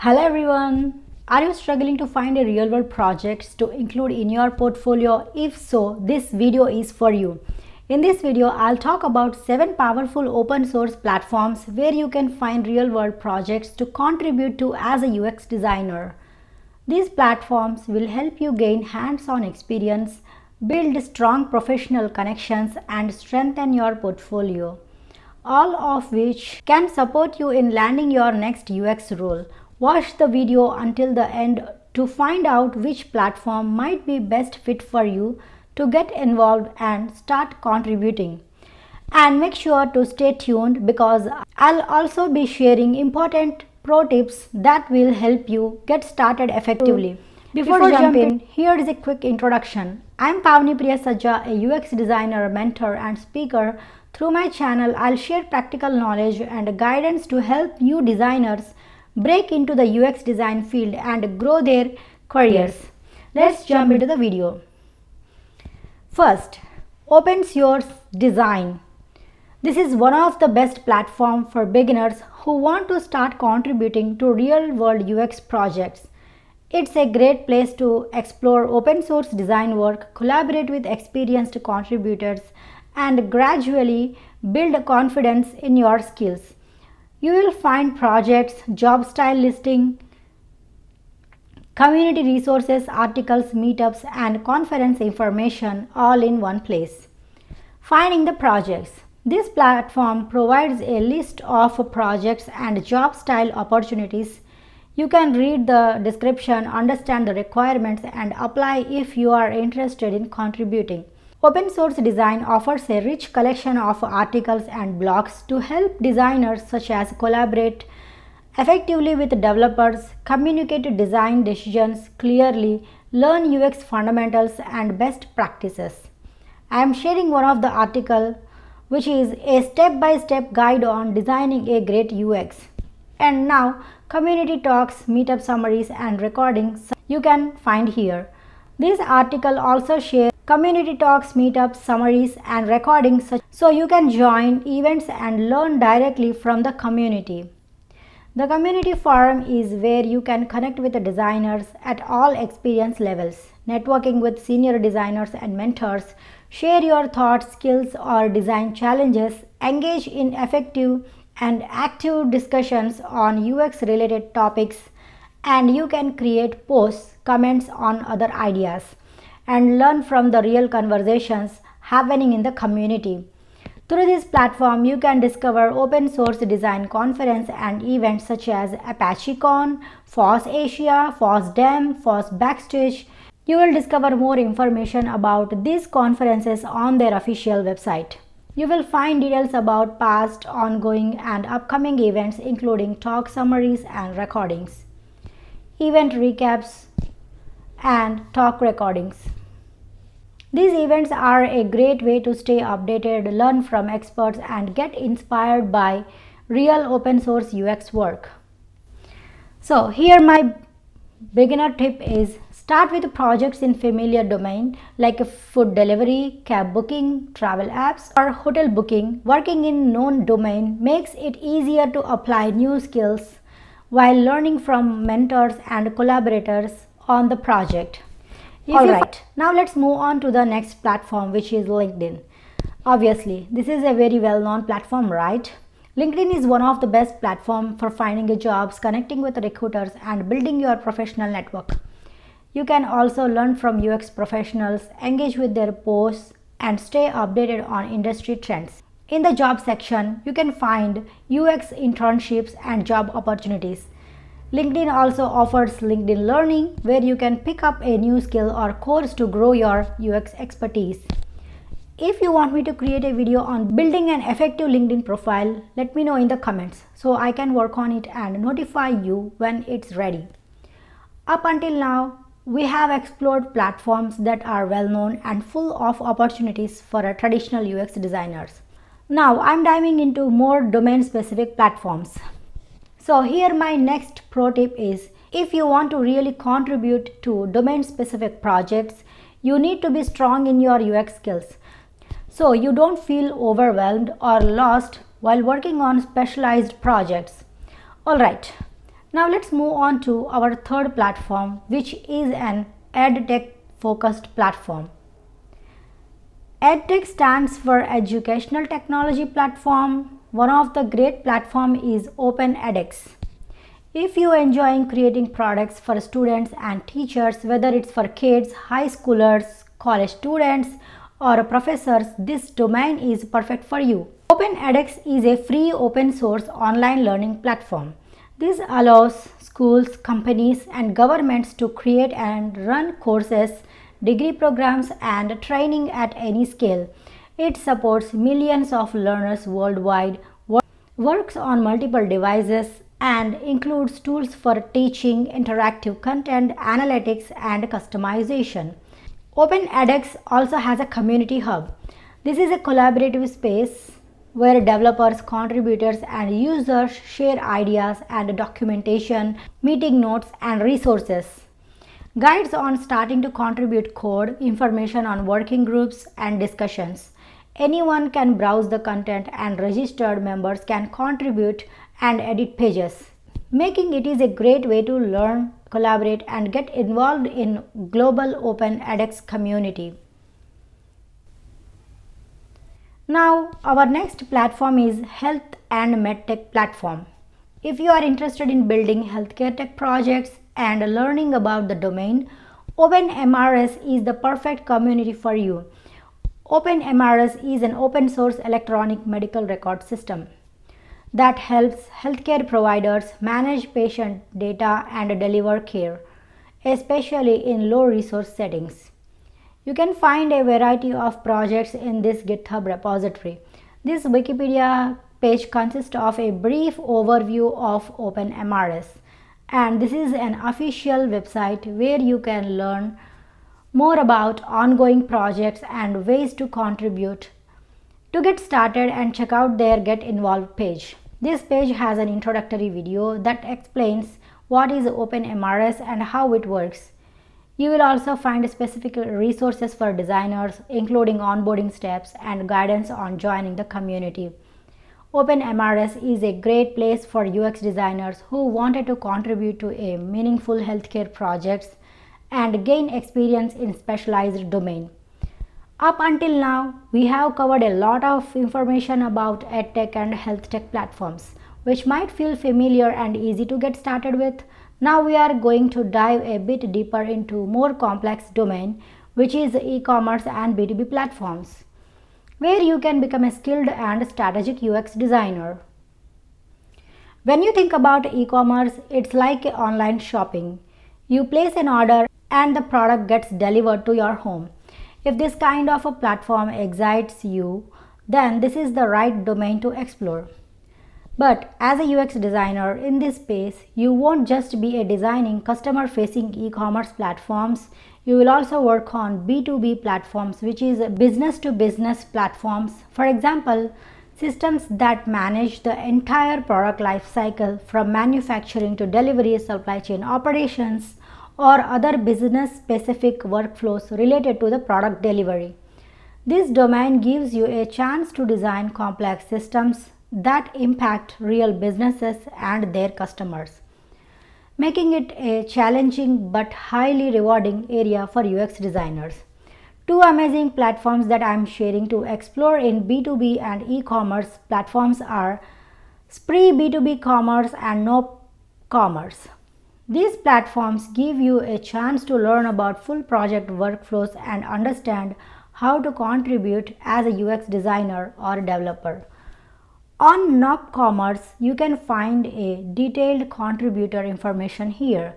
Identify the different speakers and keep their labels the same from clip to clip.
Speaker 1: Hello everyone! Are you struggling to find a real-world projects to include in your portfolio? If so, this video is for you. In this video, I'll talk about 7 powerful open source platforms where you can find real-world projects to contribute to as a UX designer. These platforms will help you gain hands-on experience, build strong professional connections, and strengthen your portfolio, all of which can support you in landing your next UX role. Watch the video until the end to find out which platform might be best fit for you to get involved and start contributing. And make sure to stay tuned because I'll also be sharing important pro tips that will help you get started effectively. Before jumping, here is a quick introduction. I'm Pavni Priya Sajja, a UX designer, mentor and speaker. Through my channel, I'll share practical knowledge and guidance to help new designers break into the UX design field and grow their careers. Let's jump into the video. First, open source design. This is one of the best platforms for beginners who want to start contributing to real-world UX projects. It's a great place to explore open source design work, collaborate with experienced contributors, and gradually build confidence in your skills. You will find projects, job style listing, community resources, articles, meetups, and conference information all in one place. Finding the projects. This platform provides a list of projects and job style opportunities. You can read the description, understand the requirements, and apply if you are interested in contributing. Open source design offers a rich collection of articles and blogs to help designers such as collaborate effectively with developers, communicate design decisions clearly, learn UX fundamentals and best practices. I am sharing one of the articles which is a step-by-step guide on designing a great UX. And now community talks, meetup summaries and recordings you can find here. This article also shares community talks, meetups, summaries and recordings so you can join events and learn directly from the community. The community forum is where you can connect with the designers at all experience levels, networking with senior designers and mentors, share your thoughts, skills or design challenges, engage in effective and active discussions on UX related topics, and you can create posts, comments on other ideas and learn from the real conversations happening in the community. Through this platform, you can discover open source design conference and events such as ApacheCon, FOSS Asia, FOSS Dem, FOSS Backstage. You will discover more information about these conferences on their official website. You will find details about past, ongoing and upcoming events including talk summaries and recordings, event recaps and talk recordings. These events are a great way to stay updated, learn from experts and get inspired by real open source UX work. So here my beginner tip is start with projects in familiar domain like food delivery, cab booking, travel apps or hotel booking. Working in known domain makes it easier to apply new skills while learning from mentors and collaborators on the project. Alright, now let's move on to the next platform, which is LinkedIn. Obviously, this is a very well-known platform, right? LinkedIn is one of the best platforms for finding jobs, connecting with recruiters and building your professional network. You can also learn from UX professionals, engage with their posts and stay updated on industry trends. In the job section, you can find UX internships and job opportunities. LinkedIn also offers LinkedIn Learning, where you can pick up a new skill or course to grow your UX expertise. If you want me to create a video on building an effective LinkedIn profile, let me know in the comments so I can work on it and notify you when it's ready. Up until now, we have explored platforms that are well known and full of opportunities for traditional UX designers. Now I'm diving into more domain specific platforms. So here my next pro tip is, if you want to really contribute to domain specific projects, you need to be strong in your UX skills so you don't feel overwhelmed or lost while working on specialized projects. Alright, Now let's move on to our third platform, which is an EdTech focused platform. EdTech stands for Educational Technology Platform. One of the great platform is OpenEdX. If you are enjoying creating products for students and teachers, whether it's for kids, high schoolers, college students, or professors, this domain is perfect for you. OpenEdX is a free open source online learning platform. This allows schools, companies, and governments to create and run courses, degree programs, and training at any scale. It supports millions of learners worldwide, works on multiple devices, and includes tools for teaching, interactive content, analytics, and customization. OpenEdX also has a community hub. This is a collaborative space where developers, contributors, and users share ideas and documentation, meeting notes, and resources. Guides on starting to contribute code, information on working groups, and discussions. Anyone can browse the content and registered members can contribute and edit pages, making it is a great way to learn, collaborate, and get involved in global OpenEdX community. Now, our next platform is Health and MedTech platform. If you are interested in building healthcare tech projects and learning about the domain, OpenMRS is the perfect community for you. OpenMRS is an open source electronic medical record system that helps healthcare providers manage patient data and deliver care, especially in low resource settings. You can find a variety of projects in this GitHub repository. This Wikipedia page consists of a brief overview of OpenMRS, and this is an official website where you can learn more about ongoing projects and ways to contribute. To get started and check out their Get Involved page. This page has an introductory video that explains what is OpenMRS and how it works. You will also find specific resources for designers, including onboarding steps and guidance on joining the community. OpenMRS is a great place for UX designers who wanted to contribute to a meaningful healthcare projects and gain experience in specialized domain. Up until now, we have covered a lot of information about EdTech and HealthTech platforms, which might feel familiar and easy to get started with. Now we are going to dive a bit deeper into more complex domain, which is e-commerce and B2B platforms, where you can become a skilled and strategic UX designer. When you think about e-commerce, it's like online shopping. You place an order and the product gets delivered to your home. If this kind of a platform excites you, then this is the right domain to explore. But as a UX designer in this space, you won't just be designing customer-facing e-commerce platforms. You will also work on B2B platforms, which is business-to-business platforms. For example, systems that manage the entire product life cycle from manufacturing to delivery, supply chain operations, or other business-specific workflows related to the product delivery. This domain gives you a chance to design complex systems that impact real businesses and their customers, making it a challenging but highly rewarding area for UX designers. Two amazing platforms that I am sharing to explore in B2B and e-commerce platforms are Spree B2B Commerce and NopCommerce. These platforms give you a chance to learn about full project workflows and understand how to contribute as a UX designer or developer. On NopCommerce, you can find a detailed contributor information here.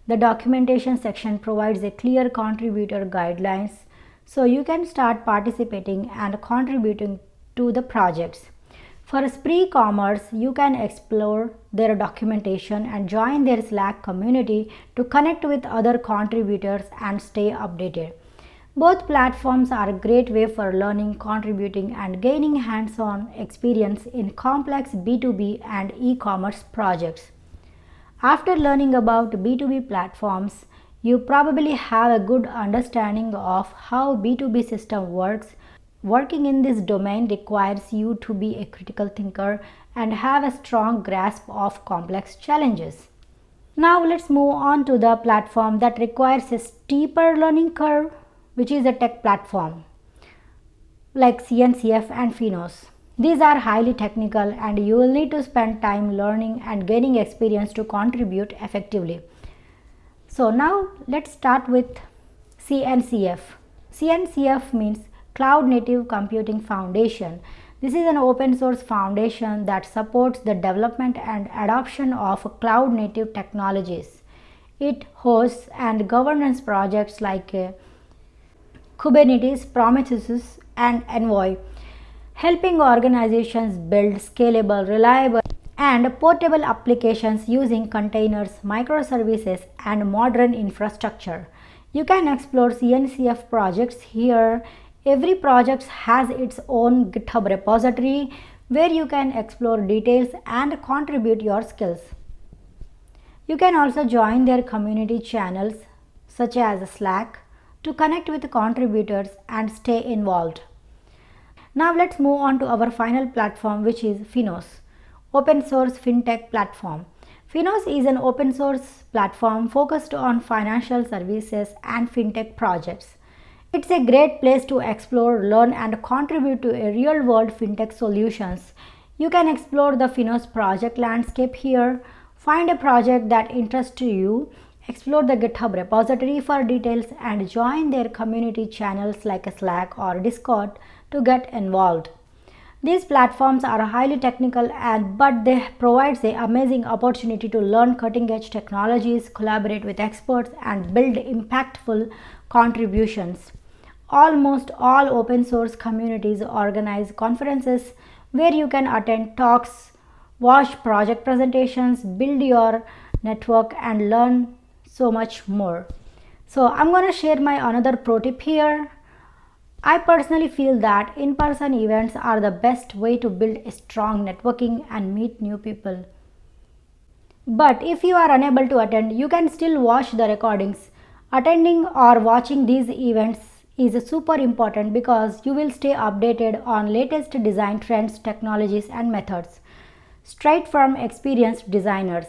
Speaker 1: The documentation section provides a clear contributor guidelines so you can start participating and contributing to the projects. For Spree Commerce, you can explore their documentation and join their Slack community to connect with other contributors and stay updated. Both platforms are a great way for learning, contributing, and gaining hands-on experience in complex B2B and e-commerce projects. After learning about B2B platforms, you probably have a good understanding of how B2B system works. Working in this domain requires you to be a critical thinker and have a strong grasp of complex challenges. Now let's move on to the platform that requires a steeper learning curve, which is a tech platform like CNCF and Finos. These are highly technical and you will need to spend time learning and gaining experience to contribute effectively. So now let's start with CNCF. CNCF means Cloud Native Computing Foundation. This is an open source foundation that supports the development and adoption of cloud native technologies. It hosts and governs projects like Kubernetes, Prometheus, and Envoy, helping organizations build scalable, reliable, and portable applications using containers, microservices, and modern infrastructure. You can explore CNCF projects here. Every project has its own GitHub repository where you can explore details and contribute your skills. You can also join their community channels such as Slack to connect with contributors and stay involved. Now let's move on to our final platform, which is Finos, open source fintech platform. Finos is an open source platform focused on financial services and fintech projects. It's a great place to explore, learn, and contribute to a real-world fintech solutions. You can explore the Finos project landscape here, find a project that interests you, explore the GitHub repository for details, and join their community channels like Slack or Discord to get involved. These platforms are highly technical but they provide an amazing opportunity to learn cutting-edge technologies, collaborate with experts, and build impactful contributions. Almost all open source communities organize conferences where you can attend talks, watch project presentations, build your network, and learn so much more. So I'm going to share my another pro tip here. I personally feel that in-person events are the best way to build a strong networking and meet new people. But if you are unable to attend, you can still watch the recordings. Attending or watching these events is super important because you will stay updated on latest design trends, technologies, and methods straight from experienced designers.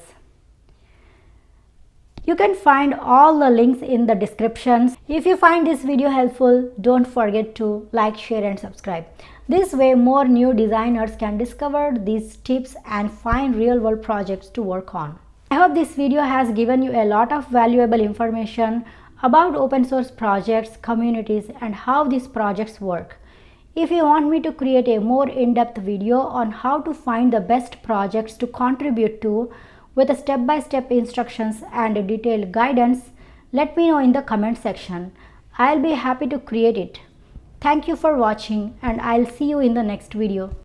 Speaker 1: You can find all the links in the descriptions. If you find this video helpful, don't forget to like, share, and subscribe. This way more new designers can discover these tips and find real-world projects to work on. I hope this video has given you a lot of valuable information about open source projects, communities, and how these projects work. If you want me to create a more in-depth video on how to find the best projects to contribute to with step-by-step instructions and detailed guidance, let me know in the comment section. I'll be happy to create it. Thank you for watching and I'll see you in the next video.